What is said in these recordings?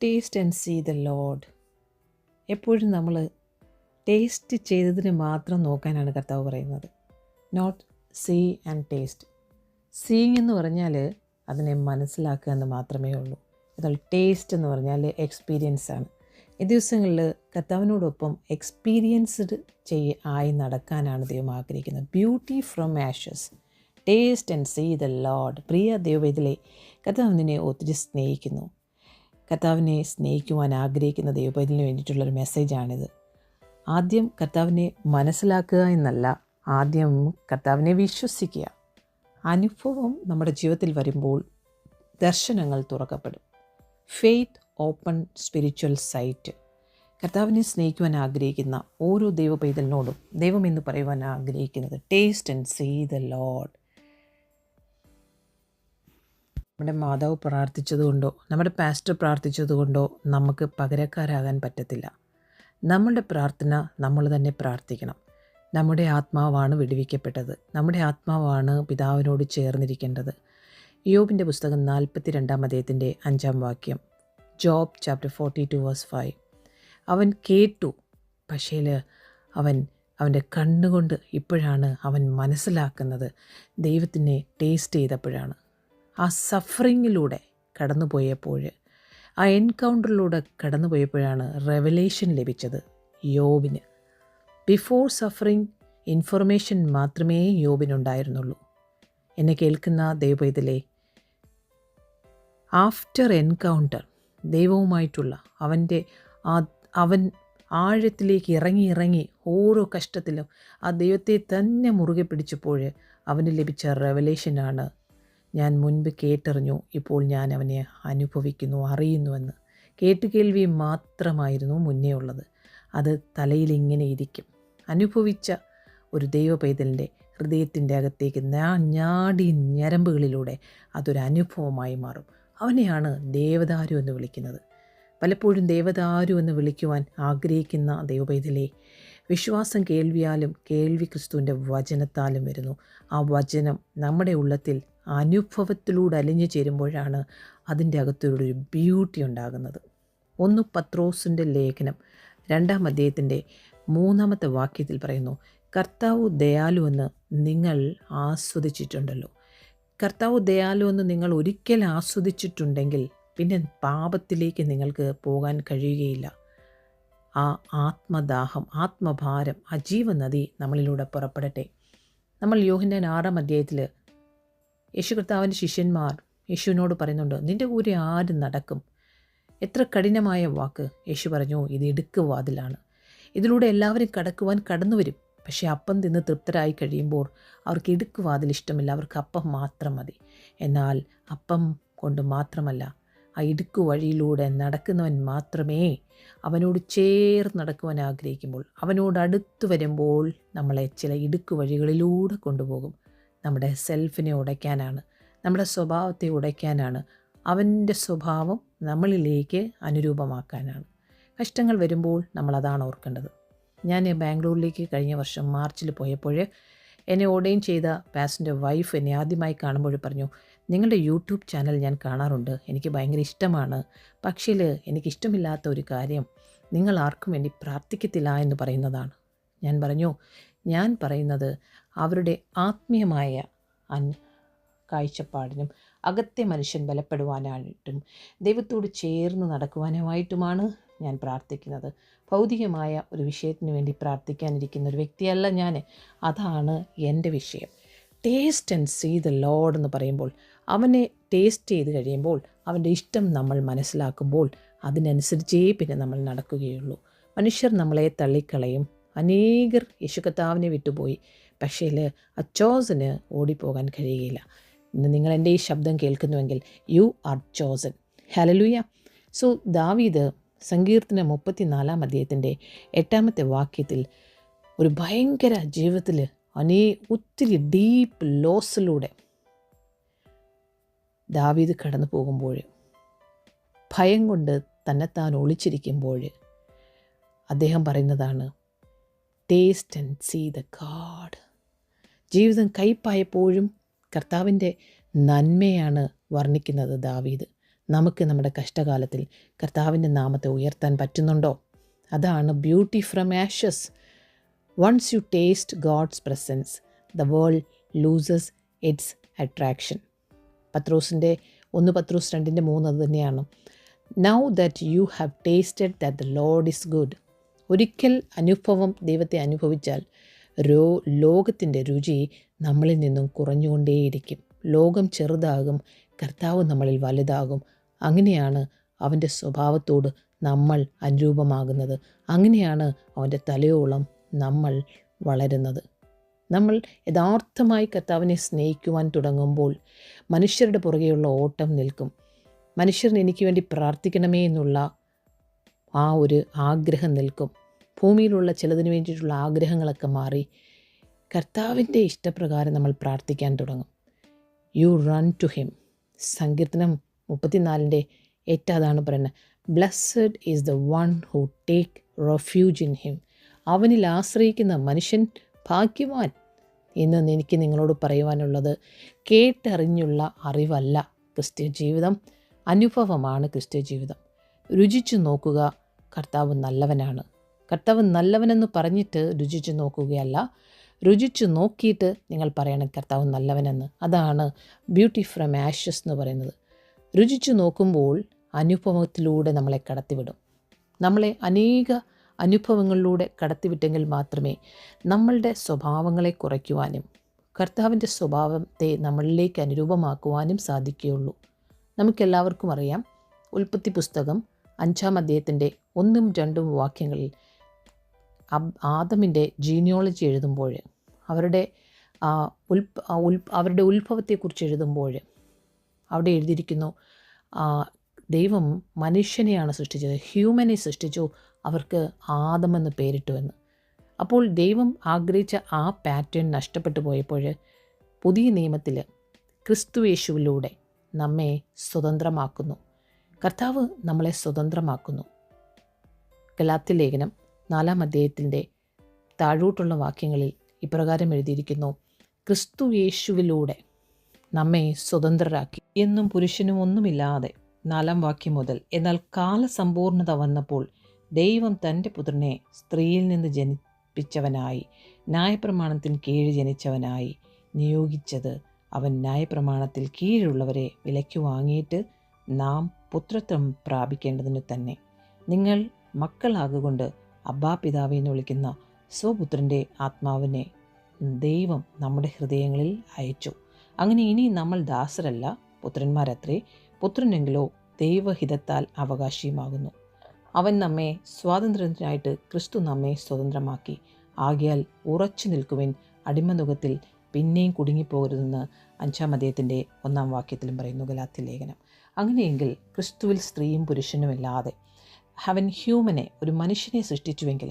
Taste and see the Lord. എപ്പോഴും നമ്മൾ taste ചെയ്തതിന് മാത്രം നോക്കാനാണ് കർത്താവ് പറയുന്നത്. Not see and taste. Seeing എന്ന് പറഞ്ഞാൽ അതിനെ മനസ്സിലാക്കുക എന്ന് മാത്രമേ ഉള്ളൂ. എന്നാൽ ടേസ്റ്റ് എന്ന് പറഞ്ഞാൽ എക്സ്പീരിയൻസ് ആണ്. ഈ ദിവസങ്ങളിൽ കർത്താവിനോടൊപ്പം എക്സ്പീരിയൻസ്ഡ് ആയി നടക്കാനാണ് ദൈവം ആഗ്രഹിക്കുന്നത്. Beauty from ashes, taste and see the Lord. പ്രിയ ദൈവവേദിലെ, കർത്താവ് നിന്നെ ഒത്തിരി സ്നേഹിക്കുന്നു. കർത്താവിനെ സ്നേഹിക്കുവാൻ ആഗ്രഹിക്കുന്ന ദൈവവേദിന് വേണ്ടിയിട്ടുള്ളൊരു മെസ്സേജാണിത്. ആദ്യം കർത്താവിനെ മനസ്സിലാക്കുക എന്നല്ല, ആദ്യം കർത്താവിനെ വിശ്വസിക്കുക. അനുഭവം നമ്മുടെ ജീവിതത്തിൽ വരുമ്പോൾ ദർശനങ്ങൾ തുറക്കപ്പെടും. Faith open spiritual sight. കർത്താവിനെ സ്നേഹിക്കുവാൻ ആഗ്രഹിക്കുന്ന ഓരോ ദൈവ പൈതലിനോടും ദൈവം എന്ന് പറയുവാൻ ആഗ്രഹിക്കുന്നത് taste and see the Lord. നമ്മുടെ മാതാവ് പ്രാർത്ഥിച്ചതുകൊണ്ടോ നമ്മുടെ പാസ്റ്റർ പ്രാർത്ഥിച്ചതുകൊണ്ടോ നമുക്ക് പകരക്കാരാകാൻ പറ്റത്തില്ല. നമ്മളുടെ പ്രാർത്ഥന നമ്മൾ തന്നെ പ്രാർത്ഥിക്കണം. നമ്മുടെ ആത്മാവാണ് വിടുവിക്കപ്പെട്ടത്. നമ്മുടെ ആത്മാവാണ് പിതാവിനോട് ചേർന്നിരിക്കേണ്ടത്. യോബിൻ്റെ പുസ്തകം 42-ാം അധ്യായത്തിൻ്റെ 5-ാം വാക്യം, ജോബ് ചാപ്റ്റർ 42:5. അവൻ കേട്ടു, പക്ഷേ അവൻ്റെ കണ്ണുകൊണ്ട് ഇപ്പോഴാണ് അവൻ മനസ്സിലാക്കുന്നത്. ദൈവത്തിനെ ടേസ്റ്റ് ചെയ്തപ്പോഴാണ്, ആ സഫറിങ്ങിലൂടെ കടന്നുപോയപ്പോൾ, ആ എൻകൗണ്ടറിലൂടെ കടന്നുപോയപ്പോഴാണ് റെവലേഷൻ ലഭിച്ചത് യോബിന്. ബിഫോർ സഫറിങ് ഇൻഫർമേഷൻ മാത്രമേ യോബിനുണ്ടായിരുന്നുള്ളൂ. എന്നെ കേൾക്കുന്ന ദൈവപൈതലേ, ആഫ്റ്റർ എൻകൗണ്ടർ ദൈവവുമായിട്ടുള്ള അവൻ ആഴത്തിലേക്ക് ഇറങ്ങി ഓരോ കഷ്ടത്തിലും ആ ദൈവത്തെ തന്നെ മുറുകെ പിടിച്ചപ്പോൾ അവന് ലഭിച്ച റെവലേഷനാണ്, ഞാൻ മുൻപ് കേട്ടറിഞ്ഞു, ഇപ്പോൾ ഞാൻ അവനെ അനുഭവിക്കുന്നു, അറിയുന്നുവെന്ന്. കേട്ടുകേൾവി മാത്രമായിരുന്നു മുന്നേ ഉള്ളത്. അത് തലയിലിങ്ങനെ ഇരിക്കും. അനുഭവിച്ച ഒരു ദൈവ പൈതലിൻ്റെ ഹൃദയത്തിൻ്റെ അകത്തേക്ക് ഞാടി ഞരമ്പുകളിലൂടെ അതൊരു അനുഭവമായി മാറും. അവനെയാണ് ദേവദാരു എന്ന് വിളിക്കുന്നത്. പലപ്പോഴും ദേവദാരു എന്ന് വിളിക്കുവാൻ ആഗ്രഹിക്കുന്ന ദൈവപൈതലേ, വിശ്വാസം കേൾവിയാലും കേൾവി ക്രിസ്തുവിൻ്റെ വചനത്താലും വരുന്നു. ആ വചനം നമ്മുടെ ഉള്ളത്തിൽ അനുഭവത്തിലൂടെ അലിഞ്ഞു ചേരുമ്പോഴാണ് അതിൻ്റെ അകത്തൊരു ബ്യൂട്ടി ഉണ്ടാകുന്നത്. 1 പത്രോസിൻ്റെ ലേഖനം 2-ാം അധ്യായത്തിൻ്റെ 3-ാമത്തെ വാക്യത്തിൽ പറയുന്നു, കർത്താവ് ദയാലുവെന്ന് നിങ്ങൾ ആസ്വദിച്ചിട്ടുണ്ടല്ലോ. കർത്താവ് ദയാലുവെന്ന് നിങ്ങൾ ഒരിക്കൽ ആസ്വദിച്ചിട്ടുണ്ടെങ്കിൽ പിന്നെ പാപത്തിലേക്ക് നിങ്ങൾക്ക് പോകാൻ കഴിയുകയില്ല. ആ ആത്മദാഹം, ആത്മഭാരം, ആ ജീവനദി നമ്മളിലൂടെ പുറപ്പെടട്ടെ. നമ്മൾ യോഹന്നാൻ 6-ാം അധ്യായത്തിൽ യേശു കർത്താവിൻ്റെ ശിഷ്യന്മാർ യേശുവിനോട് പറയുന്നുണ്ട്, നിൻ്റെ കൂടെ ആര് നടക്കും? എത്ര കഠിനമായ വാക്ക്. യേശു പറഞ്ഞു, ഇത് ഇടുക്കുവാതിലാണ്. ഇതിലൂടെ എല്ലാവരും കടന്നു വരും. പക്ഷേ അപ്പം തിന്ന് തൃപ്തരായി കഴിയുമ്പോൾ അവർക്ക് ഇടുക്കുവാതിൽ ഇഷ്ടമില്ല, അവർക്ക് അപ്പം മാത്രം മതി. എന്നാൽ അപ്പം കൊണ്ട് മാത്രമല്ല, ആ ഇടുക്കു വഴിയിലൂടെ നടക്കുന്നവൻ മാത്രമേ അവനോട് ചേർന്ന് നടക്കുവാൻ ആഗ്രഹിക്കുമ്പോൾ, അവനോട് അടുത്ത് വരുമ്പോൾ നമ്മളെ ചില ഇടുക്കു വഴികളിലൂടെ കൊണ്ടുപോകും. നമ്മുടെ സെൽഫിനെ ഉടയ്ക്കാനാണ്, നമ്മുടെ സ്വഭാവത്തെ ഉടയ്ക്കാനാണ്, അവൻ്റെ സ്വഭാവം നമ്മളിലേക്ക് അനുരൂപമാക്കാനാണ്. കഷ്ടങ്ങൾ വരുമ്പോൾ നമ്മളതാണ് ഓർക്കേണ്ടത്. ഞാൻ ബാംഗ്ലൂരിലേക്ക് കഴിഞ്ഞ വർഷം മാർച്ചിൽ പോയപ്പോൾ എന്നെ ഓർഡൈൻ ചെയ്ത പാസ്റ്ററിൻ്റെ വൈഫ് എന്നെ ആദ്യമായി കാണുമ്പോൾ പറഞ്ഞു, നിങ്ങളുടെ യൂട്യൂബ് ചാനൽ ഞാൻ കാണാറുണ്ട്, എനിക്ക് ഭയങ്കര ഇഷ്ടമാണ്. പക്ഷേ എനിക്കിഷ്ടമില്ലാത്ത ഒരു കാര്യം, നിങ്ങൾ ആർക്കും വേണ്ടി പ്രാർത്ഥിക്കത്തില്ല എന്ന് പറയുന്നതാണ്. ഞാൻ പറഞ്ഞു, ഞാൻ പറയുന്നത് അവരുടെ ആത്മീയമായ കാഴ്ചപ്പാടിനും അകത്തെ മനുഷ്യൻ ബലപ്പെടുവാനായിട്ടും ദൈവത്തോട് ചേർന്ന് നടക്കുവാനുമായിട്ടുമാണ് ഞാൻ പ്രാർത്ഥിക്കുന്നത്. ഭൗതികമായ ഒരു വിഷയത്തിന് വേണ്ടി പ്രാർത്ഥിക്കാനിരിക്കുന്ന ഒരു വ്യക്തിയല്ല ഞാൻ. അതാണ് എൻ്റെ വിഷയം. Taste and see the Lord എന്ന് പറയുമ്പോൾ, അവനെ ടേസ്റ്റ് ചെയ്ത് കഴിയുമ്പോൾ, അവൻ്റെ ഇഷ്ടം നമ്മൾ മനസ്സിലാക്കുമ്പോൾ അതിനനുസരിച്ചേ പിന്നെ നമ്മൾ നടക്കുകയുള്ളൂ. മനുഷ്യർ നമ്മളെ തള്ളിക്കളയും. അനേകർ യേശു കർത്താവിനെ വിട്ടുപോയി. പക്ഷേ ചോസന് ഓടിപ്പോകാൻ കഴിയുകയില്ല. ഇന്ന് നിങ്ങൾ എൻ്റെ ഈ ശബ്ദം കേൾക്കുന്നുവെങ്കിൽ you are chosen. Hallelujah. So ദാവീദ് സങ്കീർത്തനം 34-ാം അധ്യായത്തിൻ്റെ 8-ാമത്തെ വാക്യത്തിൽ ഒരു ഭയങ്കര ജീവിതത്തിൽ ഒത്തിരി ഡീപ്പ് ലോസിലൂടെ ദാവീദ് കടന്നു പോകുമ്പോൾ, ഭയം കൊണ്ട് തന്നെത്താൻ ഒളിച്ചിരിക്കുമ്പോൾ അദ്ദേഹം പറയുന്നതാണ് taste and see the God. ജീവിതം കയ്പായപ്പോഴും കർത്താവിൻ്റെ നന്മയാണ് വർണ്ണിക്കുന്നത് ദാവീദ്. നമുക്ക് നമ്മുടെ കഷ്ടകാലത്തിൽ കർത്താവിൻ്റെ നാമത്തെ ഉയർത്താൻ പറ്റുന്നുണ്ടോ? അതാണ് beauty from ashes. Once you taste God's presence the world loses its attraction. പത്രോസിൻ്റെ 1 പത്രോസ് 2:3 അത് തന്നെയാണ്. Now that you have tasted that the Lord is good. ഒരിക്കൽ അനുഭവം ദൈവത്തെ അനുഭവിച്ചാൽ ലോകത്തിൻ്റെ രുചി നമ്മളിൽ നിന്നും കുറഞ്ഞുകൊണ്ടേയിരിക്കും. ലോകം ചെറുതാകും, കർത്താവ് നമ്മളിൽ വലുതാകും. അങ്ങനെയാണ് അവൻ്റെ സ്വഭാവത്തോട് നമ്മൾ അനുരൂപമാകുന്നത്. അങ്ങനെയാണ് അവൻ്റെ തലയോളം നമ്മൾ വളരുന്നത്. നമ്മൾ യഥാർത്ഥമായി കർത്താവിനെ സ്നേഹിക്കുവാൻ തുടങ്ങുമ്പോൾ മനുഷ്യരുടെ പുറകെയുള്ള ഓട്ടം നിൽക്കും. മനുഷ്യർ എനിക്ക് വേണ്ടി പ്രാർത്ഥിക്കണമേ എന്നുള്ള ആ ഒരു ആഗ്രഹം നിൽക്കും. ഭൂമിയിലുള്ള ചിലതിന് വേണ്ടിയിട്ടുള്ള ആഗ്രഹങ്ങളൊക്കെ മാറി കർത്താവിൻ്റെ ഇഷ്ടപ്രകാരം നമ്മൾ പ്രാർത്ഥിക്കാൻ തുടങ്ങും. You run to him. സങ്കീർത്തനം 34:8 അതാണ് പറയുന്നത്. Blessed is the one who take refuge in him. അവനിൽ ആശ്രയിക്കുന്ന മനുഷ്യൻ ഭാഗ്യവാൻ. ഇന്ന് എനിക്ക് നിങ്ങളോട് പറയുവാനുള്ളത്, കേട്ടറിഞ്ഞുള്ള അറിവല്ല ക്രിസ്ത്യ ജീവിതം, അനുഭവമാണ് ക്രിസ്ത്യ ജീവിതം. രുചിച്ചു നോക്കുക, കർത്താവ് നല്ലവനാണ്. കർത്താവ് നല്ലവനെന്ന് പറഞ്ഞിട്ട് രുചിച്ചു നോക്കുകയല്ല, രുചിച്ചു നോക്കിയിട്ട് നിങ്ങൾ പറയണം കർത്താവ് നല്ലവനെന്ന്. അതാണ് ബ്യൂട്ടി ഫ്രം ആഷസ് എന്ന് പറയുന്നത്. രുചിച്ചു നോക്കുമ്പോൾ അനുഭവത്തിലൂടെ നമ്മളെ കടത്തിവിടും. നമ്മളെ അനേക അനുഭവങ്ങളിലൂടെ കടത്തിവിട്ടെങ്കിൽ മാത്രമേ നമ്മളുടെ സ്വഭാവങ്ങളെ കുറയ്ക്കുവാനും കർത്താവിൻ്റെ സ്വഭാവത്തെ നമ്മളിലേക്ക് അനുരൂപമാക്കുവാനും സാധിക്കുകയുള്ളൂ. നമുക്കെല്ലാവർക്കും അറിയാം, ഉൽപ്പത്തി പുസ്തകം 5-ാം അധ്യായത്തിൻ്റെ 1-2 വാക്യങ്ങളിൽ ആദമിൻ്റെ ജീനിയോളജി എഴുതുമ്പോൾ, അവരുടെ ഉത്ഭവത്തെക്കുറിച്ച് എഴുതുമ്പോൾ അവിടെ എഴുതിയിരിക്കുന്നു, ദൈവം മനുഷ്യനെയാണ് സൃഷ്ടിച്ചത്, ഹ്യൂമനെ സൃഷ്ടിച്ചു, അവർക്ക് ആദമെന്ന് പേരിട്ടുവെന്ന്. അപ്പോൾ ദൈവം ആഗ്രഹിച്ച ആ പാറ്റേൺ നഷ്ടപ്പെട്ടു പോയപ്പോൾ പുതിയ നിയമത്തിൽ ക്രിസ്തുയേശുവിലൂടെ നമ്മെ സ്വതന്ത്രമാക്കുന്നു. കർത്താവ് നമ്മളെ സ്വതന്ത്രമാക്കുന്നു. ഗലാത്യ ലേഖനം 4-ാം അധ്യായത്തിൻ്റെ താഴോട്ടുള്ള വാക്യങ്ങളിൽ ഇപ്രകാരം എഴുതിയിരിക്കുന്നു, ക്രിസ്തു യേശുവിലൂടെ നമ്മെ സ്വതന്ത്രരാക്കി. എന്നും പുരുഷനും ഒന്നുമില്ലാതെ 4-ാം വാക്യം മുതൽ, എന്നാൽ കാലസമ്പൂർണത വന്നപ്പോൾ ദൈവം തൻ്റെ പുത്രനെ സ്ത്രീയിൽ നിന്ന് ജനിപ്പിച്ചവനായി ന്യായപ്രമാണത്തിന് കീഴ് ജനിച്ചവനായി നിയോഗിച്ചത് അവൻ ന്യായപ്രമാണത്തിൽ കീഴുള്ളവരെ വിലയ്ക്ക് വാങ്ങിയിട്ട് നാം പുത്രത്വം പ്രാപിക്കേണ്ടതിന് തന്നെ. നിങ്ങൾ മക്കളാകൊണ്ട് അബ്ബാ പിതാവേ എന്ന് വിളിക്കുന്ന സ്വപുത്രൻ്റെ ആത്മാവിനെ ദൈവം നമ്മുടെ ഹൃദയങ്ങളിൽ അയച്ചു. അങ്ങനെ ഇനി നമ്മൾ ദാസരല്ല, പുത്രന്മാരത്രേ. പുത്രനെങ്കിലോ ദൈവഹിതത്താൽ അവകാശിയുമാകുന്നു. അവൻ നമ്മെ സ്വാതന്ത്ര്യത്തിനായിട്ട് ക്രിസ്തു നമ്മെ സ്വതന്ത്രമാക്കി. ആകയാൽ ഉറച്ചു നിൽക്കുവിൻ, അടിമനുഖത്തിൽ പിന്നെയും കുടുങ്ങിപ്പോകരുതെന്ന് 5-ാം അധ്യായത്തിൻ്റെ 1-ാം വാക്യത്തിലും പറയുന്നു ഗലാത്യ ലേഖനം. അങ്ങനെയെങ്കിൽ ക്രിസ്തുവിൽ സ്ത്രീയും പുരുഷനുമില്ലാതെ അവൻ ഹ്യൂമനെ, ഒരു മനുഷ്യനെ സൃഷ്ടിച്ചുവെങ്കിൽ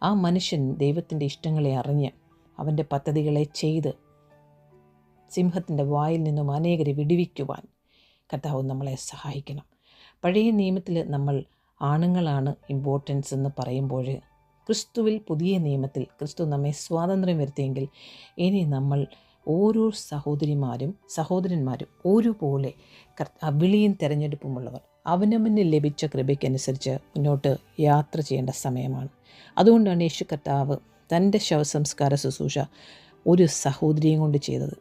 ആ മനുഷ്യൻ ദൈവത്തിൻ്റെ ഇഷ്ടങ്ങളെ അറിഞ്ഞ് അവൻ്റെ പദ്ധതികളെ ചെയ്ത് സിംഹത്തിൻ്റെ വായിൽ നിന്നും അനേകരെ വിടുവിക്കുവാൻ കർത്താവ് നമ്മളെ സഹായിക്കണം. പഴയ നിയമത്തിൽ നമ്മൾ ആണുങ്ങളാണ് ഇമ്പോർട്ടൻസ് എന്ന് പറയുമ്പോൾ, ക്രിസ്തുവിൽ പുതിയ നിയമത്തിൽ ക്രിസ്തു നമ്മെ സ്വാതന്ത്ര്യം വരുത്തിയെങ്കിൽ ഇനി നമ്മൾ ഓരോ സഹോദരന്മാരും ഒരുപോലെ വിളിയും തിരഞ്ഞെടുപ്പുമുള്ളവർ അവനവന് ലഭിച്ച കൃപയ്ക്കനുസരിച്ച് മുന്നോട്ട് യാത്ര ചെയ്യേണ്ട സമയമാണ്. അതുകൊണ്ടാണ് യേശു കർത്താവ് തൻ്റെ ശവസംസ്കാര ശുശ്രൂഷ ഒരു സഹോദരിയും കൊണ്ട് ചെയ്തത്.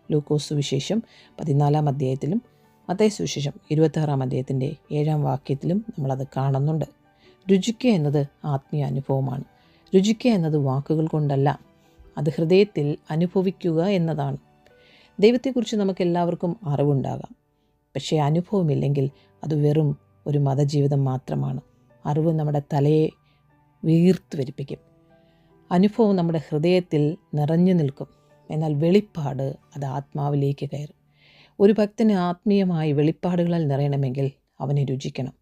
ലൂക്കോസ് സുവിശേഷം 14-ാം അധ്യായത്തിലും മത്തായി സുവിശേഷം 26-ാം അധ്യായത്തിൻ്റെ 7-ാം വാക്യത്തിലും നമ്മളത് കാണുന്നുണ്ട്. രുചിക്കുക എന്നത് ആത്മീയ അനുഭവമാണ്. രുചിക്കുക എന്നത് വാക്കുകൾ കൊണ്ടല്ല, അത് ഹൃദയത്തിൽ അനുഭവിക്കുക എന്നതാണ്. ദൈവത്തെക്കുറിച്ച് നമുക്ക് എല്ലാവർക്കും അറിവുണ്ടാകാം, പക്ഷേ അനുഭവമില്ലെങ്കിൽ അത് വെറും ഒരു മതജീവിതം മാത്രമാണ്. അറിവ് നമ്മുടെ തലയെ വീർത്ത് വരിപ്പിക്കും, അനുഭവം നമ്മുടെ ഹൃദയത്തിൽ നിറഞ്ഞു നിൽക്കും, എന്നാൽ വെളിപ്പാട് അത് ആത്മാവിലേക്ക് കയറും. ഒരു ഭക്തന് ആത്മീയമായി വെളിപ്പാടുകളാൽ നിറയണമെങ്കിൽ അവനെ രുചിക്കണം.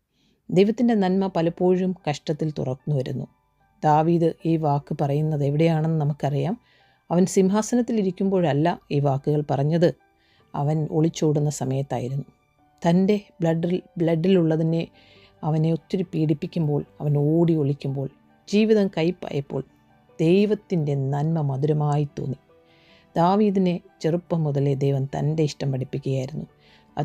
ദൈവത്തിൻ്റെ നന്മ പലപ്പോഴും കഷ്ടത്തിൽ തുറന്നു വരുന്നു. ദാവീദ് ഈ വാക്ക് പറയുന്നത് എവിടെയാണെന്ന് നമുക്കറിയാം. അവൻ സിംഹാസനത്തിലിരിക്കുമ്പോഴല്ല ഈ വാക്കുകൾ പറഞ്ഞത്, അവൻ ഒളിച്ചോടുന്ന സമയത്തായിരുന്നു. തൻ്റെ ബ്ലഡിലുള്ളതിനെ അവനെ ഒത്തിരി പീഡിപ്പിക്കുമ്പോൾ, അവൻ ഓടി ഒളിക്കുമ്പോൾ, ജീവിതം കൈപ്പായപ്പോൾ ദൈവത്തിൻ്റെ നന്മ മധുരമായി തോന്നി. ദാവീദിനെ ചെറുപ്പം മുതലേ ദൈവം തൻ്റെ ഇഷ്ടം പഠിപ്പിക്കുകയായിരുന്നു.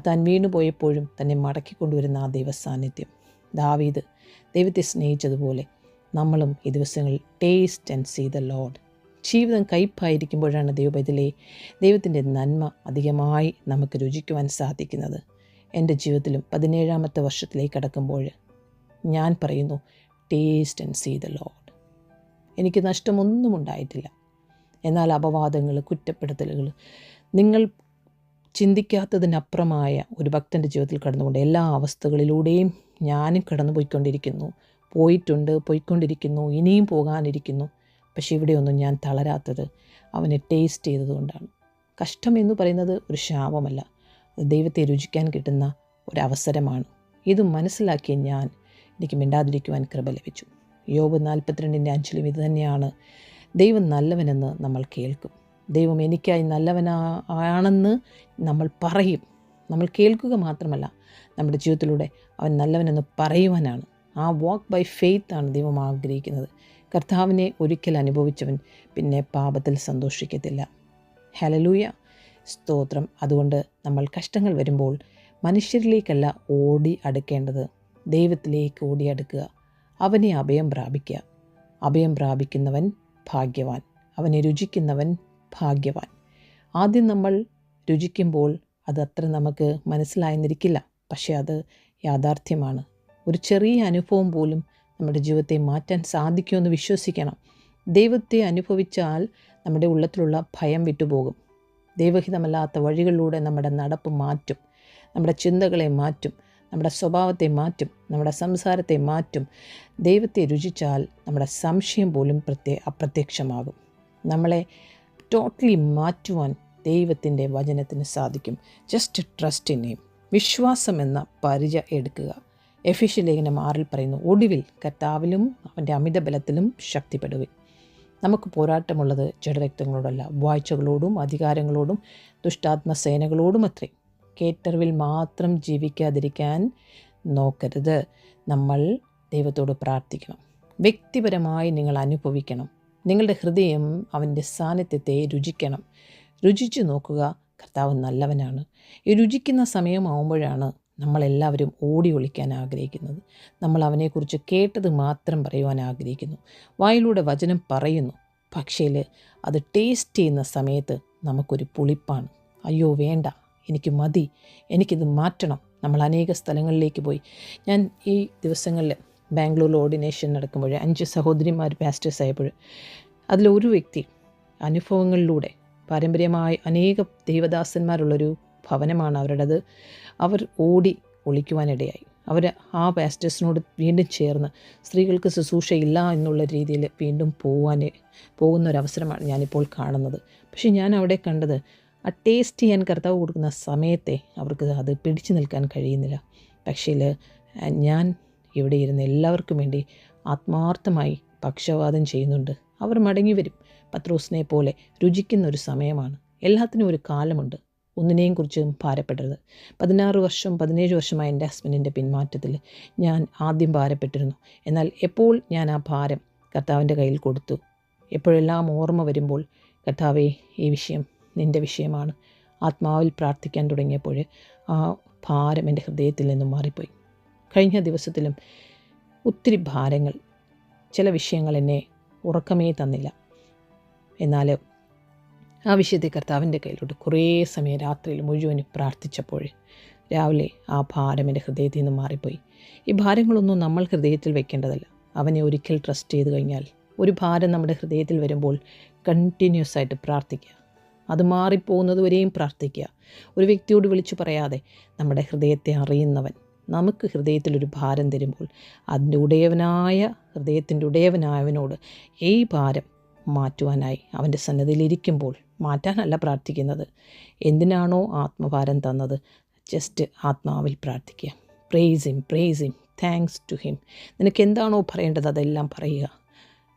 താൻ വീണുപോയപ്പോഴും തന്നെ മടക്കിക്കൊണ്ടുവരുന്ന ആ ദൈവസാന്നിധ്യം. ദാവീദ് ദൈവത്തെ സ്നേഹിച്ചതുപോലെ നമ്മളും ഈ ദിവസങ്ങളിൽ taste and see the Lord. ജീവിതം കയ്പായിരിക്കുമ്പോഴാണ് ദൈവത്തിൻ്റെ നന്മ അധികമായി നമുക്ക് രുചിക്കുവാൻ സാധിക്കുന്നത്. എൻ്റെ ജീവിതത്തിലും 17ാമത്തെ വർഷത്തിലേക്ക് കടക്കുമ്പോൾ ഞാൻ പറയുന്നു, taste and see the Lord. എനിക്ക് നഷ്ടമൊന്നും ഉണ്ടായിട്ടില്ല. എന്നാൽ അപവാദങ്ങൾ, കുറ്റപ്പെടുത്തലുകൾ, നിങ്ങൾ ചിന്തിക്കാത്തതിനപ്പുറമായ ഒരു ഭക്തൻ്റെ ജീവിതത്തിൽ കടന്നുകൊണ്ട് എല്ലാ അവസ്ഥകളിലൂടെയും ഞാനും കടന്നു പോയിക്കൊണ്ടിരിക്കുന്നു, ഇനിയും പോകാനിരിക്കുന്നു. പക്ഷേ ഇവിടെയൊന്നും ഞാൻ തളരാത്തത് അവനെ ടേസ്റ്റ് ചെയ്തതുകൊണ്ടാണ്. കഷ്ടം എന്ന് പറയുന്നത് ഒരു ശാപമല്ല, അത് ദൈവത്തെ രുചിക്കാൻ കിട്ടുന്ന ഒരവസരമാണ്. ഇത് മനസ്സിലാക്കിയ എനിക്ക് മിണ്ടാതിരിക്കുവാൻ കൃപ ലഭിച്ചു. യോബ് 42:5 ഇത് തന്നെയാണ്, ദൈവം നല്ലവനെന്ന് നമ്മൾ കേൾക്കും. ദൈവം എനിക്കായി നല്ലവനാണെന്ന് നമ്മൾ പറയും. നമ്മൾ കേൾക്കുക മാത്രമല്ല, നമ്മുടെ ജീവിതത്തിലൂടെ അവൻ നല്ലവനെന്ന് പറയുവാനാണ്. ആ വാക്ക് ബൈ ഫെയ്ത്ത് ആണ് ദൈവം ആഗ്രഹിക്കുന്നത്. കർത്താവിനെ ഒരിക്കൽ അനുഭവിച്ചവൻ പിന്നെ പാപത്തിൽ സന്തോഷിക്കത്തില്ല. ഹല്ലേലൂയ, സ്തോത്രം. അതുകൊണ്ട് നമ്മൾ കഷ്ടങ്ങൾ വരുമ്പോൾ മനുഷ്യരിലേക്കല്ല ഓടി അടുക്കേണ്ടത്, ദൈവത്തിലേക്ക് ഓടി അടുക്കുക. അവനെ അഭയം പ്രാപിക്കുക. അഭയം പ്രാപിക്കുന്നവൻ ഭാഗ്യവാൻ, അവനെ രുചിക്കുന്നവൻ ഭാഗ്യവാൻ. ആദ്യം നമ്മൾ രുചിക്കുമ്പോൾ അതത്ര നമുക്ക് മനസ്സിലായെന്നിരിക്കില്ല, പക്ഷേ അത് യാഥാർത്ഥ്യമാണ്. ഒരു ചെറിയ അനുഭവം പോലും നമ്മുടെ ജീവിതത്തെ മാറ്റാൻ സാധിക്കുമെന്ന് വിശ്വസിക്കണം. ദൈവത്തെ അനുഭവിച്ചാൽ നമ്മുടെ ഉള്ളത്തിലുള്ള ഭയം വിട്ടുപോകും. ദൈവഹിതമല്ലാത്ത വഴികളിലൂടെ നമ്മുടെ നടപ്പ് മാറ്റും, നമ്മുടെ ചിന്തകളെ മാറ്റും, നമ്മുടെ സ്വഭാവത്തെ മാറ്റും, നമ്മുടെ സംസാരത്തെ മാറ്റും. ദൈവത്തെ രുചിച്ചാൽ നമ്മുടെ സംശയം പോലും അപ്രത്യക്ഷമാകും. നമ്മളെ ടോട്ടലി മാറ്റുവാൻ ദൈവത്തിൻ്റെ വചനത്തിന് സാധിക്കും. Just trust in him. വിശ്വാസം എന്ന പരിച എടുക്കുക. എഫെസ്യ ലേഖനം 6 പറയുന്നു, ഒടുവിൽ കർത്താവിലും അവൻ്റെ അമിത ബലത്തിലും ശക്തിപ്പെടുവിൻ. നമുക്ക് പോരാട്ടമുള്ളത് ജഡരക്തങ്ങളോടല്ല, വാഴ്ചകളോടും അധികാരങ്ങളോടും ദുഷ്ടാത്മസേനകളോടും അത്രേ. കേട്ടറിവിൽ മാത്രം ജീവിക്കാതിരിക്കാൻ നോക്കരുത്. നമ്മൾ ദൈവത്തോട് പ്രാർത്ഥിക്കണം. വ്യക്തിപരമായി നിങ്ങൾ അനുഭവിക്കണം. നിങ്ങളുടെ ഹൃദയം അവൻ്റെ സാന്നിധ്യത്തെ രുചിക്കണം. രുചിച്ചു നോക്കുക, കർത്താവ് നല്ലവനാണ്. ഈ രുചിക്കുന്ന സമയമാവുമ്പോഴാണ് നമ്മളെല്ലാവരും ഓടി ഒളിക്കാൻ ആഗ്രഹിക്കുന്നത്. നമ്മൾ അവനെക്കുറിച്ച് കേട്ടത് മാത്രം പറയുവാൻ ആഗ്രഹിക്കുന്നു. വായിലൂടെ വചനം പറയുന്നു, പക്ഷേ അത് ടേസ്റ്റ് ചെയ്യുന്ന സമയത്ത് നമുക്കൊരു പുളിപ്പാണ്. അയ്യോ വേണ്ട, എനിക്ക് മതി, എനിക്കിത് മാറ്റണം. നമ്മൾ അനേക സ്ഥലങ്ങളിലേക്ക് പോയി. ഞാൻ ഈ ദിവസങ്ങളിൽ ബാംഗ്ലൂരിൽ ഓർഡിനേഷൻ നടക്കുമ്പോൾ 5 സഹോദരിമാർ പാസ്റ്റേഴ്സ് ആയപ്പോൾ അതിലൊരു വ്യക്തി അനുഭവങ്ങളിലൂടെ പാരമ്പര്യമായി അനേക ദൈവദാസന്മാരുള്ളൊരു ഭവനമാണ് അവരുടേത്. അവർ ഓടി ഒളിക്കുവാനിടയായി. അവർ ആ പാസ്റ്റേഴ്സിനോട് വീണ്ടും ചേർന്ന് സ്ത്രീകൾക്ക് ശുശ്രൂഷയില്ല എന്നുള്ള രീതിയിൽ വീണ്ടും പോകുന്നൊരവസരമാണ് ഞാനിപ്പോൾ കാണുന്നത്. പക്ഷേ ഞാൻ അവിടെ കണ്ടത്, ആ ടേസ്റ്റ് ചെയ്യാൻ കർത്താവ് കൊടുക്കുന്ന സമയത്തെ അവർക്ക് അത് പിടിച്ചു നിൽക്കാൻ കഴിയുന്നില്ല. പക്ഷേ ഞാൻ ഇവിടെ ഇരുന്ന് എല്ലാവർക്കും വേണ്ടി ആത്മാർത്ഥമായി പക്ഷവാദം ചെയ്യുന്നുണ്ട്. അവർ മടങ്ങി വരും. പത്രോസിനെ പോലെ രുചിക്കുന്ന ഒരു സമയമാണ്. എല്ലാത്തിനും ഒരു കാലമുണ്ട്. ഒന്നിനെയും കുറിച്ചും ഭാരപ്പെടരുത്. 17 വർഷമായി എൻ്റെ ഹസ്ബൻഡിൻ്റെ പിന്മാറ്റത്തിൽ ഞാൻ ആദ്യം ഭാരപ്പെട്ടിരുന്നു. എന്നാൽ എപ്പോൾ ഞാൻ ആ ഭാരം കർത്താവിൻ്റെ കയ്യിൽ കൊടുത്തു, എപ്പോഴെല്ലാം ഓർമ്മ വരുമ്പോൾ, കർത്താവേ ഈ വിഷയം നിൻ്റെ വിഷയമാണ്, ആത്മാവിൽ പ്രാർത്ഥിക്കാൻ തുടങ്ങിയപ്പോൾ ആ ഭാരം എൻ്റെ ഹൃദയത്തിൽ നിന്നും മാറിപ്പോയി. കഴിഞ്ഞ ദിവസത്തിലും ഒത്തിരി ഭാരങ്ങൾ, ചില വിഷയങ്ങൾ എന്നെ ഉറക്കമേ തന്നില്ല. എന്നാൽ ആ വിഷയത്തെ കർത്താവിൻ്റെ കയ്യിലോട്ട് കുറേ സമയം രാത്രിയിൽ മുഴുവനും പ്രാർത്ഥിച്ചപ്പോൾ രാവിലെ ആ ഭാരം എൻ്റെ ഹൃദയത്തിൽ നിന്ന് മാറിപ്പോയി. ഈ ഭാരങ്ങളൊന്നും നമ്മൾ ഹൃദയത്തിൽ വെക്കേണ്ടതല്ല. അവനെ ഒരിക്കൽ ട്രസ്റ്റ് ചെയ്ത് കഴിഞ്ഞാൽ, ഒരു ഭാരം നമ്മുടെ ഹൃദയത്തിൽ വരുമ്പോൾ കണ്ടിന്യൂസ് ആയിട്ട് പ്രാർത്ഥിക്കുക. അത് മാറിപ്പോകുന്നത് വരെയും പ്രാർത്ഥിക്കുക. ഒരു വ്യക്തിയോട് വിളിച്ചു പറയാതെ, നമ്മുടെ ഹൃദയത്തെ അറിയുന്നവൻ നമുക്ക് ഹൃദയത്തിലൊരു ഭാരം തരുമ്പോൾ ഹൃദയത്തിൻ്റെ ഉടയവനായവനോട് ഈ ഭാരം മാറ്റുവാനായി അവൻ്റെ സന്നിധിയിലിരിക്കുമ്പോൾ, മാറ്റാനല്ല പ്രാർത്ഥിക്കുന്നത്, എന്തിനാണോ ആത്മഭാരം തന്നത് ജസ്റ്റ് ആത്മാവിൽ പ്രാർത്ഥിക്കുക. Praise him, thanks to him. നിനക്ക് എന്താണോ പറയേണ്ടത് അതെല്ലാം പറയുക.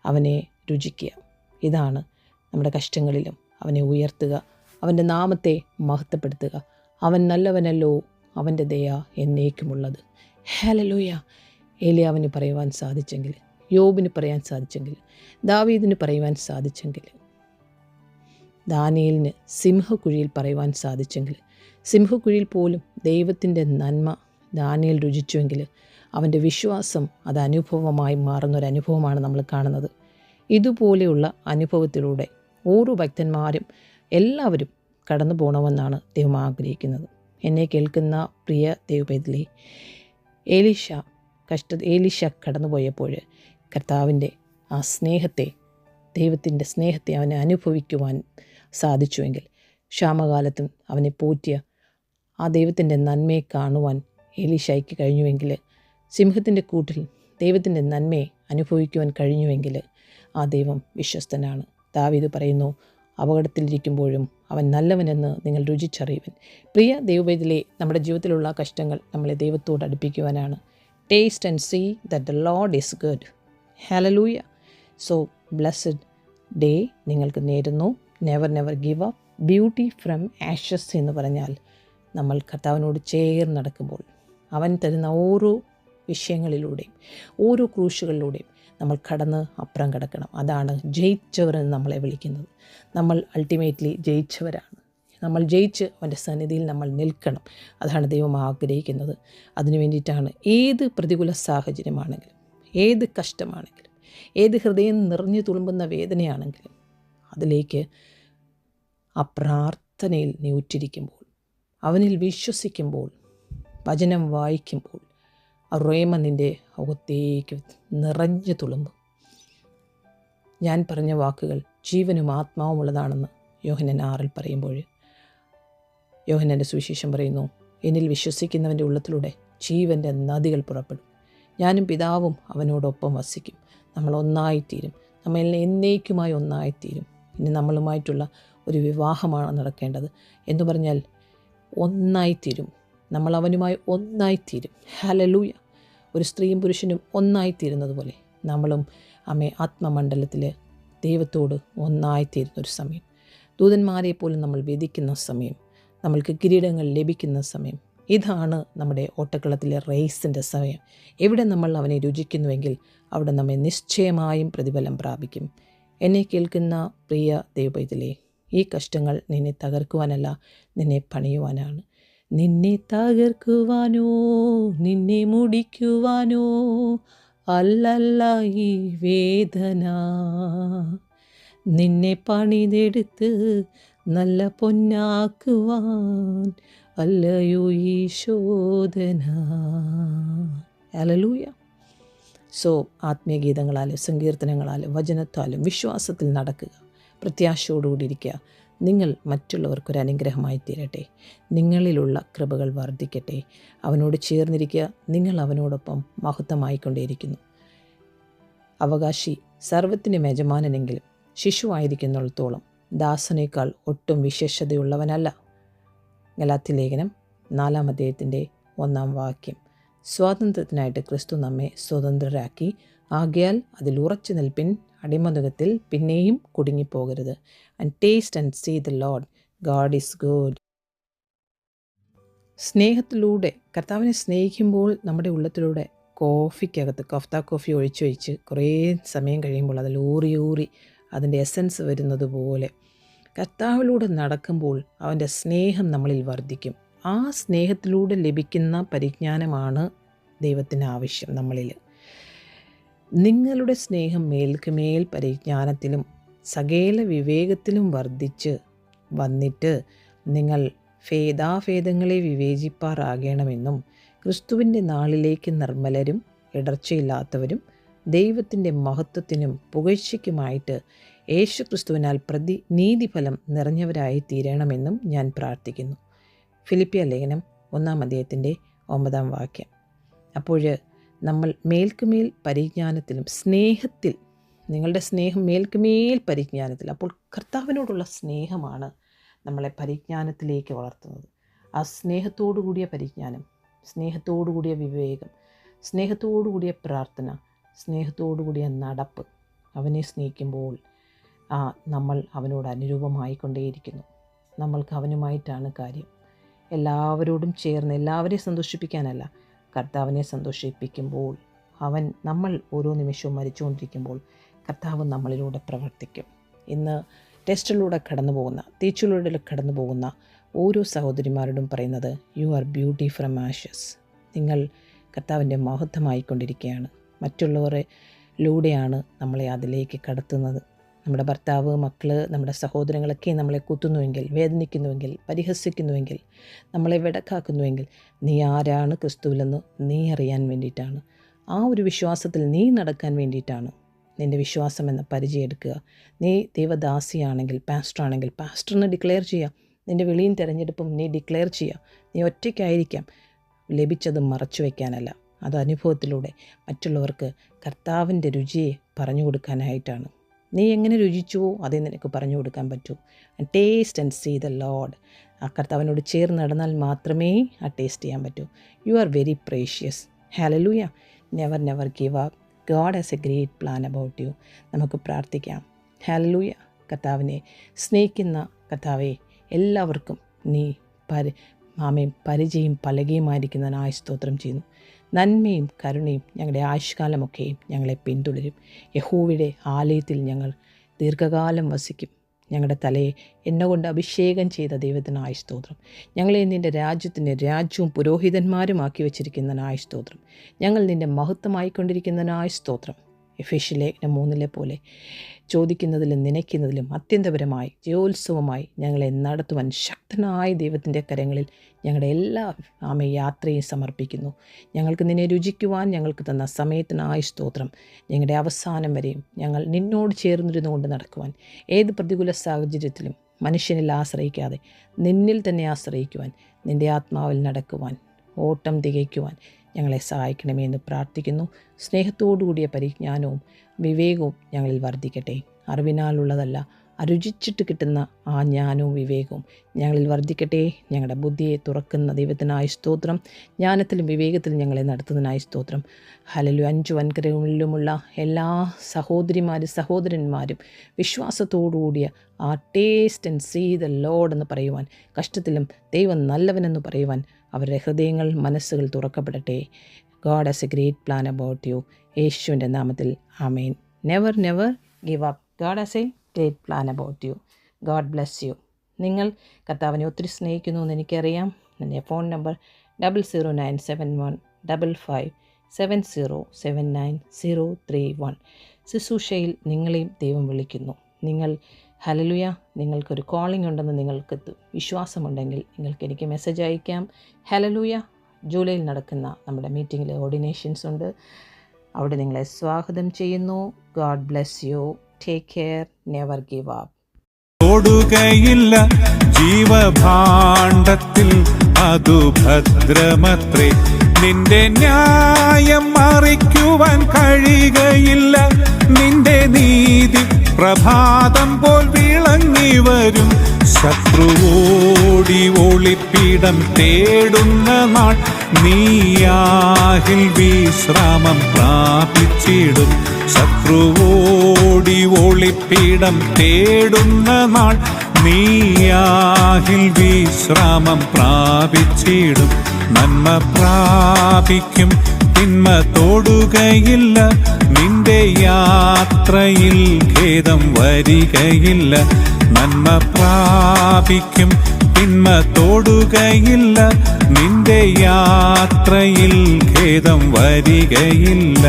അവനെ രുചിക്കുക. ഇതാണ് നമ്മുടെ കഷ്ടങ്ങളിലും അവനെ ഉയർത്തുക, അവൻ്റെ നാമത്തെ മഹത്വപ്പെടുത്തുക. അവൻ നല്ലവനല്ലോ, അവൻ്റെ ദയ എന്നേക്കുമുള്ളത്. ഹല്ലേലൂയ. ഏലിയാവിന് പറയുവാൻ സാധിച്ചെങ്കിൽ, യോബിന് പറയാൻ സാധിച്ചെങ്കിൽ, ദാവീദിന് പറയുവാൻ സാധിച്ചെങ്കിൽ, ദാനിയേലിന് സിംഹക്കുഴിയിൽ പറയുവാൻ സാധിച്ചെങ്കിൽ, സിംഹക്കുഴിയിൽ പോലും ദൈവത്തിൻ്റെ നന്മ ദാനിയേൽ രുചിച്ചുവെങ്കിൽ അവൻ്റെ വിശ്വാസം അത് അനുഭവമായി മാറുന്നൊരനുഭവമാണ് നമ്മൾ കാണുന്നത്. ഇതുപോലെയുള്ള അനുഭവത്തിലൂടെ ഓരോ ഭക്തന്മാരും എല്ലാവരും കടന്നു പോകണമെന്നാണ് ദൈവം ആഗ്രഹിക്കുന്നത്. എന്നെ കേൾക്കുന്ന പ്രിയ ദൈവപൈതലേ, ഏലീശ കടന്നുപോയപ്പോൾ കർത്താവിൻ്റെ ആ സ്നേഹത്തെ, ദൈവത്തിൻ്റെ സ്നേഹത്തെ അവനെ അനുഭവിക്കുവാൻ സാധിച്ചുവെങ്കിൽ, ക്ഷാമകാലത്തും അവനെ പോറ്റിയ ആ ദൈവത്തിൻ്റെ നന്മയെ കാണുവാൻ ഏലീശയ്ക്ക് കഴിഞ്ഞുവെങ്കിൽ, സിംഹത്തിൻ്റെ കൂട്ടിൽ ദൈവത്തിൻ്റെ നന്മയെ അനുഭവിക്കുവാൻ കഴിഞ്ഞുവെങ്കിൽ ആ ദൈവം വിശ്വസ്തനാണ്. ദാവീദ് പറയുന്നു, അപകടത്തിലിരിക്കുമ്പോഴും അവൻ നല്ലവനെന്ന് നിങ്ങൾ രുചിച്ചറിയുവൻ. പ്രിയ ദൈവപൈതലേ, നമ്മുടെ ജീവിതത്തിലുള്ള കഷ്ടങ്ങൾ നമ്മളെ ദൈവത്തോട് അടുപ്പിക്കുവാനാണ്. Taste and see that the Lord is good. Hallelujah. So blessed day നിങ്ങൾക്ക് നേരുന്നു. Never give up. Beauty from ashes എന്ന് പറഞ്ഞാൽ നമ്മൾ കർത്താവിനോട് ചേർന്ന് നടക്കുമ്പോൾ അവൻ തരുന്ന ഓരോ വിഷയങ്ങളിലൂടെയും ഓരോ ക്രൂശുകളിലൂടെയും നമ്മൾ കടന്ന് അപ്പുറം കിടക്കണം. അതാണ് ജയിച്ചവരെന്ന് നമ്മളെ വിളിക്കുന്നത്. നമ്മൾ അൾട്ടിമേറ്റ്ലി ജയിച്ചവരാണ്. നമ്മൾ ജയിച്ച് അവൻ്റെ സന്നിധിയിൽ നമ്മൾ നിൽക്കണം. അതാണ് ദൈവം ആഗ്രഹിക്കുന്നത്. അതിനു വേണ്ടിയിട്ടാണ് ഏത് പ്രതികൂല സാഹചര്യമാണെങ്കിലും, ഏത് കഷ്ടമാണെങ്കിലും, ഏത് ഹൃദയം നിറഞ്ഞു തുളുമ്പുന്ന വേദനയാണെങ്കിലും അതിലേക്ക് ആ പ്രാർത്ഥനയിൽ നീ ഉറ്റിരിക്കുമ്പോൾ, അവനിൽ വിശ്വസിക്കുമ്പോൾ, വചനം വായിക്കുമ്പോൾ ആ റേമ നിൻ്റെ അകത്തേക്ക് നിറഞ്ഞു തുളുമ്പും. ഞാൻ പറഞ്ഞ വാക്കുകൾ ജീവനും ആത്മാവുമുള്ളതാണെന്ന് യോഹന്നാൻ 6 പറയുമ്പോൾ യോഹന്നാൻ്റെ സുവിശേഷം പറയുന്നു, എന്നിൽ വിശ്വസിക്കുന്നവൻ്റെ ഉള്ളത്തിലൂടെ ജീവൻ്റെ നദികൾ പുറപ്പെടും. ഞാനും പിതാവും അവനോടൊപ്പം വസിക്കും. നമ്മൾ ഒന്നായിത്തീരും. നമ്മൾ എന്നേക്കുമായി ഒന്നായിത്തീരും. ഇനി നമ്മളുമായിട്ടുള്ള ഒരു വിവാഹമാണ് നടക്കേണ്ടത് എന്ന് പറഞ്ഞാൽ ഒന്നായിത്തീരും. നമ്മൾ അവനുമായി ഒന്നായിത്തീരും. ഹല്ലേലൂയ. ഒരു സ്ത്രീയും പുരുഷനും ഒന്നായിത്തീരുന്നത് പോലെ നമ്മളും ആത്മമണ്ഡലത്തിൽ ദൈവത്തോട് ഒന്നായിത്തീരുന്നൊരു സമയം, ദൂതന്മാരെ പോലും നമ്മൾ വേദിക്കുന്ന സമയം, നമ്മൾക്ക് കിരീടങ്ങൾ ലഭിക്കുന്ന സമയം. ഇതാണ് നമ്മുടെ ഓട്ടക്കളത്തിലെ റേസിൻ്റെ സമയം. എവിടെ നമ്മൾ അവനെ രുചിക്കുന്നുവെങ്കിൽ അവിടെ നമ്മെ നിശ്ചയമായും പ്രതിഫലം പ്രാപിക്കും. എന്നെ കേൾക്കുന്ന പ്രിയ ദൈവപൈതലേ, ഈ കഷ്ടങ്ങൾ നിന്നെ തകർക്കുവാനല്ല, നിന്നെ പണിയുവാനാണ്. നിന്നെ തകർക്കുവാനോ നിന്നെ മുടിക്കുവാനോ അല്ലല്ല ഈ വേദന, നിന്നെ പണിതെടുത്ത് നല്ല പൊന്നാക്കുവാൻ അല്ലയോ ഈ ശോധന. ഹല്ലേലൂയ. സോ ആത്മീയഗീതങ്ങളാലും സങ്കീർത്തനങ്ങളാലും വചനത്താലും വിശ്വാസത്തിൽ നടക്കുക, പ്രത്യാശയോടുകൂടി ഇരിക്കുക. നിങ്ങൾ മറ്റുള്ളവർക്കൊരു അനുഗ്രഹമായി തീരട്ടെ. നിങ്ങളിലുള്ള കൃപകൾ വർദ്ധിക്കട്ടെ. അവനോട് ചേർന്നിരിക്കുക. നിങ്ങൾ അവനോടൊപ്പം മഹത്വമായിക്കൊണ്ടേയിരിക്കുന്നു. അവകാശി സർവ്വത്തിനും യജമാനനെങ്കിലും ശിശുവായിരിക്കുന്നിടത്തോളം ദാസനേക്കാൾ ഒട്ടും വിശേഷതയുള്ളവനല്ല. ഗലാത്യലേഖനം 4-ാം അധ്യായത്തിൻ്റെ 1-ാം വാക്യം. സ്വാതന്ത്ര്യത്തിനായിട്ട് ക്രിസ്തു നമ്മെ സ്വതന്ത്രരാക്കി. ആകയാൽ അതിൽ ഉറച്ചു നിൽപ്പിൻ. അടിമനുഖത്തിൽ പിന്നെയും കുടുങ്ങിപ്പോകരുത്. And taste and see the Lord God is good. സ്നേഹത്തിലൂടെ കർത്താവിനെ സ്നേഹിക്കുമ്പോൾ നമ്മുടെ ഉള്ളത്തിലൂടെ കോഫിക്കകത്ത് കഫ്ത കോഫി ഒഴിച്ച് കുറേ സമയം കഴിയുമ്പോൾ അതിൽ ഊറി അതിൻ്റെ എസൻസ് വരുന്നത് പോലെ കർത്താവിലൂടെ നടക്കുമ്പോൾ അവൻ്റെ സ്നേഹം നമ്മളിൽ വർദ്ധിക്കും. ആ സ്നേഹത്തിലൂടെ ലഭിക്കുന്ന പരിജ്ഞാനമാണ് ദൈവത്തിന് ആവശ്യം നമ്മളിൽ. നിങ്ങളുടെ സ്നേഹം മേൽക്കുമേൽ പരിജ്ഞാനത്തിലും സകല വിവേകത്തിലും വർദ്ധിച്ച് വന്നിട്ട് നിങ്ങൾ ഭേദാഭേദങ്ങളെ വിവേചിപ്പാറാകണമെന്നും ക്രിസ്തുവിൻ്റെ നാളിലേക്ക് നിർമ്മലരും ഇടർച്ചയില്ലാത്തവരും ദൈവത്തിൻ്റെ മഹത്വത്തിനും പുകഴ്ചയ്ക്കുമായിട്ട് യേശു ക്രിസ്തുവിനാൽ നീതിഫലം നിറഞ്ഞവരായി തീരണമെന്നും ഞാൻ പ്രാർത്ഥിക്കുന്നു. ഫിലിപ്പിയ ലേഖനം 1-ാം അധ്യായത്തിൻ്റെ 9-ാം വാക്യം. അപ്പോൾ നമ്മൾ മേൽക്കുമേൽ പരിജ്ഞാനത്തിലും സ്നേഹത്തിൽ, നിങ്ങളുടെ സ്നേഹം മേൽക്കുമേൽ പരിജ്ഞാനത്തിൽ. അപ്പോൾ കർത്താവിനോടുള്ള സ്നേഹമാണ് നമ്മളെ പരിജ്ഞാനത്തിലേക്ക് വളർത്തുന്നത്. ആ സ്നേഹത്തോടു കൂടിയ പരിജ്ഞാനം, സ്നേഹത്തോടു കൂടിയ വിവേകം, സ്നേഹത്തോടു കൂടിയ പ്രാർത്ഥന, സ്നേഹത്തോടു കൂടിയ നടപ്പ്, അവനെ സ്നേഹിക്കുമ്പോൾ നമ്മൾ അവനോട് അനുരൂപമായിക്കൊണ്ടേയിരിക്കുന്നു. നമ്മൾക്ക് അവനുമായിട്ടാണ് കാര്യം. എല്ലാവരോടും ചേർന്ന് എല്ലാവരെയും സന്തോഷിപ്പിക്കാനല്ല, കർത്താവിനെ സന്തോഷിപ്പിക്കുമ്പോൾ നമ്മൾ ഓരോ നിമിഷവും മരിച്ചുകൊണ്ടിരിക്കുമ്പോൾ കർത്താവ് നമ്മളിലൂടെ പ്രവർത്തിക്കും. ഇന്ന് ടെസ്റ്റിലൂടെ കടന്നു പോകുന്ന, തീച്ചുളിലൂടെ കടന്നു പോകുന്ന ഓരോ സഹോദരിമാരോടും പറയുന്നത്, you are beauty from Ashes. നിങ്ങൾ കർത്താവിൻ്റെ മഹത്വമായിക്കൊണ്ടിരിക്കുകയാണ്. മറ്റുള്ളവരിലൂടെയാണ് നമ്മളെ അതിലേക്ക് കടത്തുന്നത്. നമ്മുടെ ഭർത്താവ്, മക്കൾ, നമ്മുടെ സഹോദരങ്ങളൊക്കെ നമ്മളെ കുത്തുന്നുവെങ്കിൽ, വേദനിക്കുന്നുവെങ്കിൽ, പരിഹസിക്കുന്നുവെങ്കിൽ, നമ്മളെ വെടക്കാക്കുന്നുവെങ്കിൽ, നീ ആരാണ് ക്രിസ്തുവിലെന്ന് നീ അറിയാൻ വേണ്ടിയിട്ടാണ്. ആ ഒരു വിശ്വാസത്തിൽ നീ നടക്കാൻ വേണ്ടിയിട്ടാണ്. നിൻ്റെ വിശ്വാസം എന്ന പരിചയം എടുക്കുക. നീ ദൈവദാസിയാണെങ്കിൽ, പാസ്റ്ററാണെങ്കിൽ പാസ്റ്ററിന് ഡിക്ലെയർ ചെയ്യുക. നിൻ്റെ വിളിയും തിരഞ്ഞെടുപ്പും നീ ഡിക്ലെയർ ചെയ്യുക. നീ ഒറ്റയ്ക്കായിരിക്കാം. ലഭിച്ചത് മറച്ചു വയ്ക്കാനല്ല, അത് അനുഭവത്തിലൂടെ മറ്റുള്ളവർക്ക് കർത്താവിൻ്റെ രുചിയെ പറഞ്ഞു കൊടുക്കാനായിട്ടാണ്. നീ എങ്ങനെ രുചിച്ചുവോ അതേ നിനക്ക് പറഞ്ഞു കൊടുക്കാൻ പറ്റൂ. Taste and see the Lord. ആ കർത്താവിനോട് ചേർന്ന് നടന്നാൽ മാത്രമേ ആ ടേസ്റ്റ് ചെയ്യാൻ പറ്റൂ. You are very precious. Hallelujah. Never never give up. God has a great plan about you. നമുക്ക് പ്രാർത്ഥിക്കാം. ഹല്ലേലൂയ. കർത്താവിനെ സ്നേഹിക്കുന്ന കർത്താവെ, എല്ലാവർക്കും നീ പരിചയം പലകയുമായിരിക്കുന്നതിനായി സ്തോത്രം ചെയ്യുന്നു. നന്മയും കരുണയും ഞങ്ങളുടെ ആയുഷ്കാലമൊക്കെയും ഞങ്ങളെ പിന്തുടരും. യഹോവയുടെ ആലയത്തിൽ ഞങ്ങൾ ദീർഘകാലം വസിക്കും. ഞങ്ങളുടെ തലയെ എണ്ണ കൊണ്ട് അഭിഷേകം ചെയ്ത ദൈവത്തിനായ സ്തോത്രം. ഞങ്ങളെ നിൻ്റെ രാജ്യത്തിൻ്റെ രാജ്യവും പുരോഹിതന്മാരുമാക്കി വച്ചിരിക്കുന്നതിനായ സ്തോത്രം. ഞങ്ങൾ നിൻ്റെ മഹത്വമായിക്കൊണ്ടിരിക്കുന്നതിനായ സ്തോത്രം. എഫേസ്യ ലേഖനം 3 പോലെ ചോദിക്കുന്നതിലും നനയ്ക്കുന്നതിലും അത്യന്തപരമായി ജയോത്സവമായി ഞങ്ങളെ നടത്തുവാൻ ശക്തനായ ദൈവത്തിൻ്റെ കരങ്ങളിൽ ഞങ്ങളുടെ എല്ലാ യാത്രയും സമർപ്പിക്കുന്നു. ഞങ്ങൾക്ക് നിന്നെ രുചിക്കുവാൻ ഞങ്ങൾക്ക് തന്ന സമയത്തിനായ സ്തോത്രം. ഞങ്ങളുടെ അവസാനം വരെയും ഞങ്ങൾ നിന്നോട് ചേർന്നിരുന്നു കൊണ്ട് നടക്കുവാൻ, ഏത് പ്രതികൂല സാഹചര്യത്തിലും മനുഷ്യനിൽ ആശ്രയിക്കാതെ നിന്നിൽ തന്നെ ആശ്രയിക്കുവാൻ, നിൻ്റെ ആത്മാവിൽ നടക്കുവാൻ, ഓട്ടം തികയ്ക്കുവാൻ ഞങ്ങളെ സഹായിക്കണമേ എന്ന് പ്രാർത്ഥിക്കുന്നു. സ്നേഹത്തോടുകൂടിയ പരിജ്ഞാനവും വിവേകവും ഞങ്ങളിൽ വർദ്ധിക്കട്ടെ. അറിവിനാലുള്ളതല്ല, രുചിച്ചിട്ട് കിട്ടുന്ന ആ ജ്ഞാനവും വിവേകവും ഞങ്ങളിൽ വർദ്ധിക്കട്ടെ. ഞങ്ങളുടെ ബുദ്ധിയെ തുറക്കുന്ന ദൈവത്തിനായ സ്തോത്രം. ജ്ഞാനത്തിലും വിവേകത്തിലും ഞങ്ങളെ നടത്തുന്നതിനായ സ്തോത്രം. ഹല്ലേലൂയ. 5 വൻകരകളിലുമുള്ള എല്ലാ സഹോദരന്മാരും വിശ്വാസത്തോടുകൂടിയ ആ taste and see the Lord എന്ന് പറയുവാൻ, കഷ്ടത്തിലും ദൈവം നല്ലവനെന്ന് പറയുവാൻ അവരുടെ ഹൃദയങ്ങൾ, മനസ്സുകൾ തുറക്കപ്പെടട്ടെ. God has a great plan about you. യേശുവിൻ്റെ നാമത്തിൽ ആമേൻ. Never never give up. God has a great plan about you. God bless you. നിങ്ങൾ കർത്താവിനെ ഒത്തിരി സ്നേഹിക്കുന്നു എന്ന് എനിക്കറിയാം. എൻ്റെ ഫോൺ നമ്പർ 00971557079 ശുശ്രൂഷയിൽ നിങ്ങളെയും ദൈവം വിളിക്കുന്നു. നിങ്ങൾ ഹല്ലേലൂയ, നിങ്ങൾക്കൊരു കോളിംഗ് ഉണ്ടെന്ന് നിങ്ങൾക്ക് വിശ്വാസമുണ്ടെങ്കിൽ നിങ്ങൾക്ക് എനിക്ക് മെസ്സേജ് അയക്കാം. ഹല്ലേലൂയ. ജൂലൈയിൽ നടക്കുന്ന നമ്മുടെ മീറ്റിങ്ങിൽ ഓർഡിനേഷൻസ് ഉണ്ട്. അവിടെ നിങ്ങളെ സ്വാഗതം ചെയ്യുന്നു. God bless you. Take care. Never give up. ഓടുകയില്ല ജീവഭാണ്ഡത്തിൽ, അതു ഭദ്രമത്രേ. നിന്റെ ന്യായം മറിക്കുവാൻ കഴിയുകയില്ല. നിന്റെ നീതി പ്രഭാതം പോൽ വിളങ്ങി വരും. ശത്രുവോടി ഒളിപ്പിടം തേടുന്ന നാൾ നീയാഹിൽ വിശ്രാമം പ്രാപിച്ചിടും. ശത്രുവോടി ഒളിപ്പിടം തേടുന്ന നാൾ നീയാഹിൽ വിശ്രാമം പ്രാപിച്ചിടും. നന്മ പ്രാപിക്കും, തിന്മ തൊടുകയില്ല. നിന്റെ യാത്രയിൽ ഖേദം വരികയില്ല. നന്മ പ്രാപിക്കും, തിന്മ തൊടുകയില്ല. നിന്റെ യാത്രയിൽ ഖേദം വരികയില്ല.